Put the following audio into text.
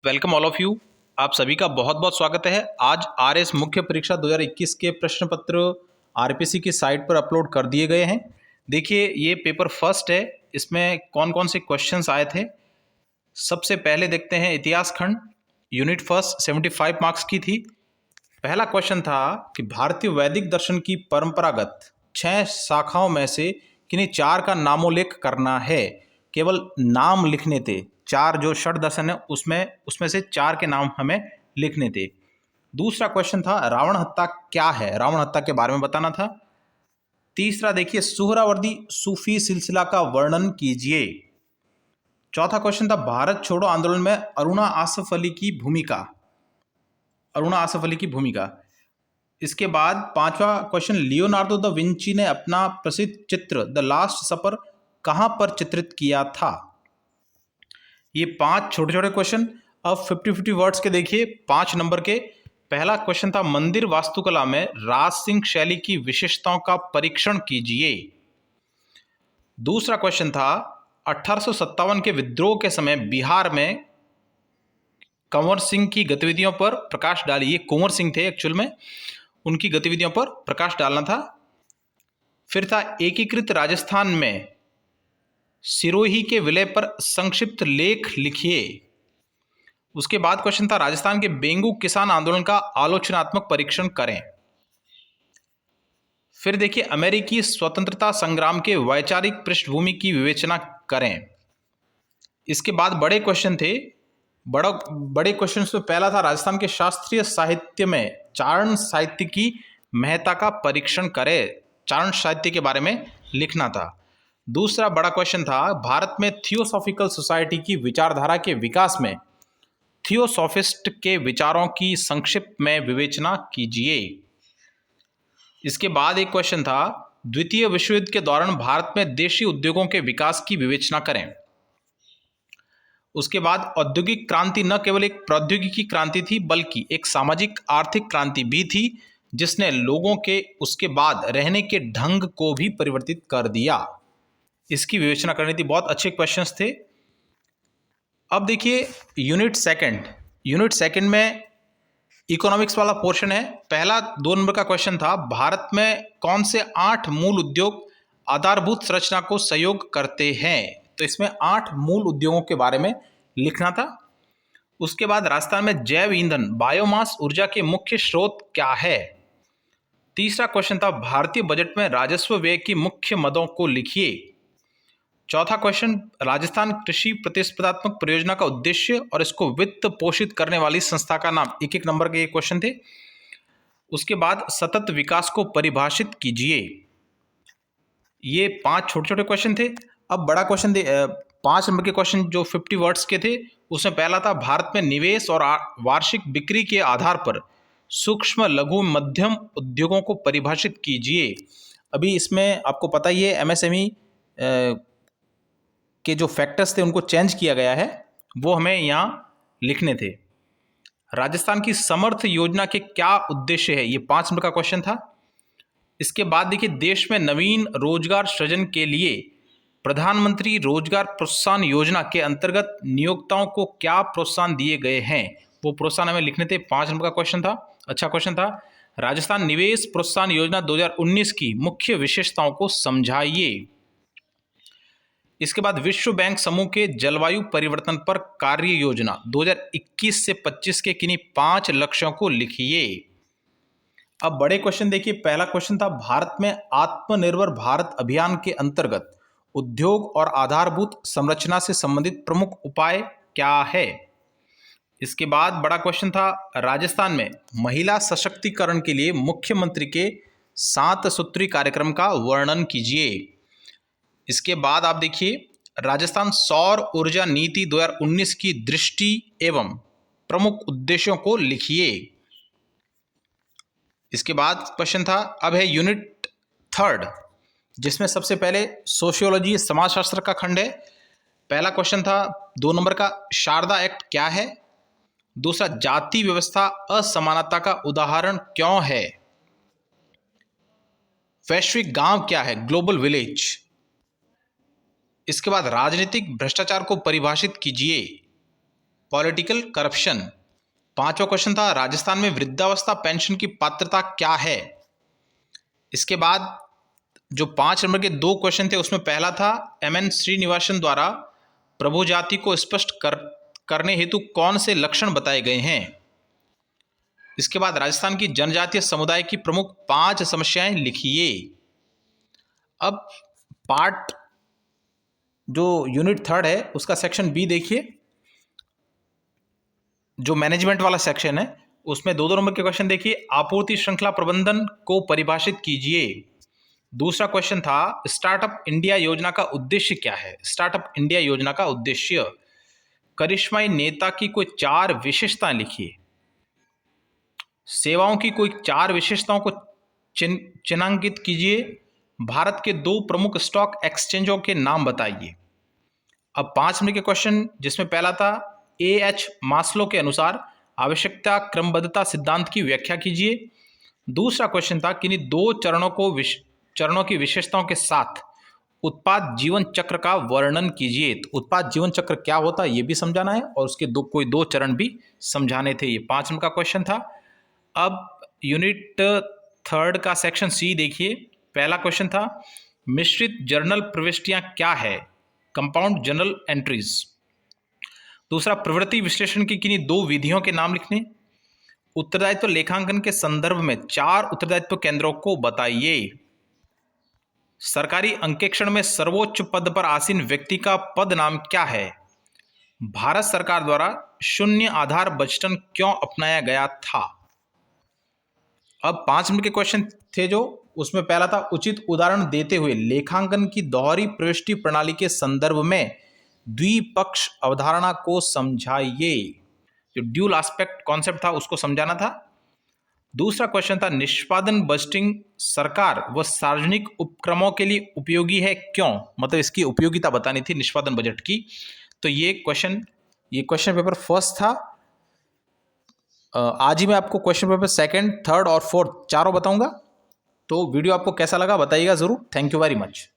Welcome all of you. आप सभी का बहुत बहुत स्वागत है। आज आरएस मुख्य परीक्षा 2021 के प्रश्न पत्र आरपीसी की साइट पर अपलोड कर दिए गए हैं। देखिए, ये पेपर फर्स्ट है। इसमें कौन कौन से क्वेश्चंस आए थे सबसे पहले देखते हैं। इतिहास खंड यूनिट फर्स्ट 75 मार्क्स की थी। पहला क्वेश्चन था कि भारतीय वैदिक दर्शन की परंपरागत 6 शाखाओं में से किन्हीं 4 का नामोल्लेख करना है। केवल नाम लिखने थे। 4 जो षड दर्शन है उसमें से 4 के नाम हमें लिखने थे। दूसरा क्वेश्चन था रावण हत्या क्या है, रावण हत्या के बारे में बताना था। तीसरा देखिए, सुहरावर्दी सूफी सिलसिला का वर्णन कीजिए। चौथा क्वेश्चन था भारत छोड़ो आंदोलन में अरुणा आसफ अली की भूमिका, अरुणा आसफ अली की भूमिका। इसके बाद पांचवा क्वेश्चन, लियोनार्डो द विंची ने अपना प्रसिद्ध चित्र द लास्ट सपर कहां पर चित्रित किया था। ये 5 छोटे छोटे क्वेश्चन। अब 50-50 वर्ड्स के देखिए 5 नंबर के। पहला क्वेश्चन था मंदिर वास्तुकला में राज सिंह शैली की विशेषताओं का परीक्षण कीजिए। दूसरा क्वेश्चन था 1857 के विद्रोह के समय बिहार में कंवर सिंह की गतिविधियों पर प्रकाश डालिए। कुंवर सिंह थे एक्चुअल में, उनकी गतिविधियों पर प्रकाश डालना था। फिर था एकीकृत राजस्थान में सिरोही के विलय पर संक्षिप्त लेख लिखिए। उसके बाद क्वेश्चन था राजस्थान के बेंगू किसान आंदोलन का आलोचनात्मक परीक्षण करें। फिर देखिए, अमेरिकी स्वतंत्रता संग्राम के वैचारिक पृष्ठभूमि की विवेचना करें। इसके बाद बड़े क्वेश्चन थे। बड़े क्वेश्चन में पहला था राजस्थान के शास्त्रीय साहित्य में चारण साहित्य की महत्ता का परीक्षण करें। चारण साहित्य के बारे में लिखना था। दूसरा बड़ा क्वेश्चन था भारत में थियोसॉफिकल सोसाइटी की विचारधारा के विकास में थियोसॉफिस्ट के विचारों की संक्षिप्त में विवेचना कीजिए। इसके बाद एक क्वेश्चन था द्वितीय विश्व युद्ध के दौरान भारत में देशी उद्योगों के विकास की विवेचना करें। उसके बाद औद्योगिक क्रांति न केवल एक प्रौद्योगिकी क्रांति थी बल्कि एक सामाजिक आर्थिक क्रांति भी थी, जिसने लोगों के उसके बाद रहने के ढंग को भी परिवर्तित कर दिया। इसकी विवेचना करनी थी। बहुत अच्छे क्वेश्चंस थे। अब देखिए यूनिट सेकंड में इकोनॉमिक्स वाला पोर्शन है। पहला 2 नंबर का क्वेश्चन था भारत में कौन से 8 मूल उद्योग आधारभूत संरचना को सहयोग करते हैं। तो इसमें 8 मूल उद्योगों के बारे में लिखना था। उसके बाद राजस्थान में जैव ईंधन बायोमास ऊर्जा के मुख्य स्रोत क्या है। तीसरा क्वेश्चन था भारतीय बजट में राजस्व व्यय की मुख्य मदों को लिखिए। चौथा क्वेश्चन राजस्थान कृषि प्रतिस्पर्धात्मक परियोजना का उद्देश्य और इसको वित्त पोषित करने वाली संस्था का नाम। एक एक नंबर के क्वेश्चन थे। उसके बाद सतत विकास को परिभाषित कीजिए। ये 5 छोटे छोटे क्वेश्चन थे। अब बड़ा क्वेश्चन 5 नंबर के क्वेश्चन जो 50 वर्ड्स के थे, उसमें पहला था भारत में निवेश और वार्षिक बिक्री के आधार पर सूक्ष्म लघु मध्यम उद्योगों को परिभाषित कीजिए। अभी इसमें आपको पता ही है एमएसएमई के जो फैक्टर्स थे उनको चेंज किया गया है, वो हमें यहाँ लिखने थे। राजस्थान की समर्थ योजना के क्या उद्देश्य है, ये 5 नंबर का क्वेश्चन था। इसके बाद देखिए देश में नवीन रोजगार सृजन के लिए प्रधानमंत्री रोजगार प्रोत्साहन योजना के अंतर्गत नियोक्ताओं को क्या प्रोत्साहन दिए गए हैं, वो प्रोत्साहन हमें लिखने थे। 5 नंबर का क्वेश्चन था। अच्छा क्वेश्चन था राजस्थान निवेश प्रोत्साहन योजना 2019 की मुख्य विशेषताओं को समझाइए। इसके बाद विश्व बैंक समूह के जलवायु परिवर्तन पर कार्य योजना 2021 से 25 के किन्हीं 5 लक्ष्यों को लिखिए। अब बड़े क्वेश्चन देखिए। पहला क्वेश्चन था भारत में आत्मनिर्भर भारत अभियान के अंतर्गत उद्योग और आधारभूत संरचना से संबंधित प्रमुख उपाय क्या है। इसके बाद बड़ा क्वेश्चन था राजस्थान में महिला सशक्तिकरण के लिए मुख्यमंत्री के 7 सूत्री कार्यक्रम का वर्णन कीजिए। इसके बाद आप देखिए राजस्थान सौर ऊर्जा नीति 2019 की दृष्टि एवं प्रमुख उद्देश्यों को लिखिए। इसके बाद क्वेश्चन था अब है यूनिट 3 जिसमें सबसे पहले सोशियोलॉजी समाजशास्त्र का खंड है। पहला क्वेश्चन था 2 नंबर का शारदा एक्ट क्या है। दूसरा जाति व्यवस्था असमानता का उदाहरण क्यों है। वैश्विक गांव क्या है, ग्लोबल विलेज। इसके बाद राजनीतिक भ्रष्टाचार को परिभाषित कीजिए। Political corruption. पांचवा क्वेश्चन था राजस्थान में वृद्धावस्था पेंशन की पात्रता क्या है। इसके बाद जो 5 नंबर के 2 क्वेश्चन थे उसमें पहला था MN श्रीनिवासन द्वारा प्रभु जाति को स्पष्ट करने हेतु कौन से लक्षण बताए गए हैं। इसके बाद राजस्थान की जनजातीय समुदाय की प्रमुख 5 समस्याएं लिखिए। अब पार्ट जो यूनिट 3 है उसका सेक्शन बी देखिए, जो मैनेजमेंट वाला सेक्शन है उसमें 2 नंबर के क्वेश्चन देखिए। आपूर्ति श्रृंखला प्रबंधन को परिभाषित कीजिए। दूसरा क्वेश्चन था स्टार्टअप इंडिया योजना का उद्देश्य क्या है। स्टार्टअप इंडिया योजना का उद्देश्य, करिश्माई नेता की कोई 4 विशेषताएं लिखिए। सेवाओं की कोई 4 विशेषताओं को चिन्हांकित कीजिए। भारत के 2 प्रमुख स्टॉक एक्सचेंजों के नाम बताइए। अब 5 नंबर के क्वेश्चन जिसमें पहला था AH मास्लो के अनुसार आवश्यकता क्रमबद्धता सिद्धांत की व्याख्या कीजिए। दूसरा क्वेश्चन था किन्हीं 2 चरणों की विशेषताओं के साथ उत्पाद जीवन चक्र का वर्णन कीजिए। तो उत्पाद जीवन चक्र क्या होता है ये भी समझाना है और उसके कोई 2 चरण भी समझाने थे। ये 5 नंबर का क्वेश्चन था। अब यूनिट 3 का सेक्शन सी देखिए। पहला क्वेश्चन था मिश्रित जर्नल प्रविष्टियां क्या है। Compound journal entries. दूसरा प्रवृत्ति विश्लेषण की किन्हीं 2 विधियों के नाम लिखने। उत्तरदायित्व लेखांकन के संदर्भ में 4 उत्तरदायित्व केंद्रों को बताइए। सरकारी अंकेक्षण में सर्वोच्च पद पर आसीन व्यक्ति का पद नाम क्या है। भारत सरकार द्वारा शून्य आधार बजटन क्यों अपनाया गया था। अब 5 नंबर के क्वेश्चन थे जो उसमें पहला था उचित उदाहरण देते हुए लेखांकन की दोहरी प्रविष्टि प्रणाली के संदर्भ में द्विपक्ष अवधारणा को समझाइए। जो ड्यूल एस्पेक्ट कॉन्सेप्ट था उसको समझाना था। दूसरा क्वेश्चन था निष्पादन बजटिंग सरकार व सार्वजनिक उपक्रमों के लिए उपयोगी है क्यों, मतलब इसकी उपयोगिता बतानी थी निष्पादन बजट की। तो ये क्वेश्चन पेपर फर्स्ट था। आज ही मैं आपको क्वेश्चन पेपर 2nd, 3rd और 4th चारों बताऊंगा। तो वीडियो आपको कैसा लगा बताइएगा ज़रूर। Thank you very much.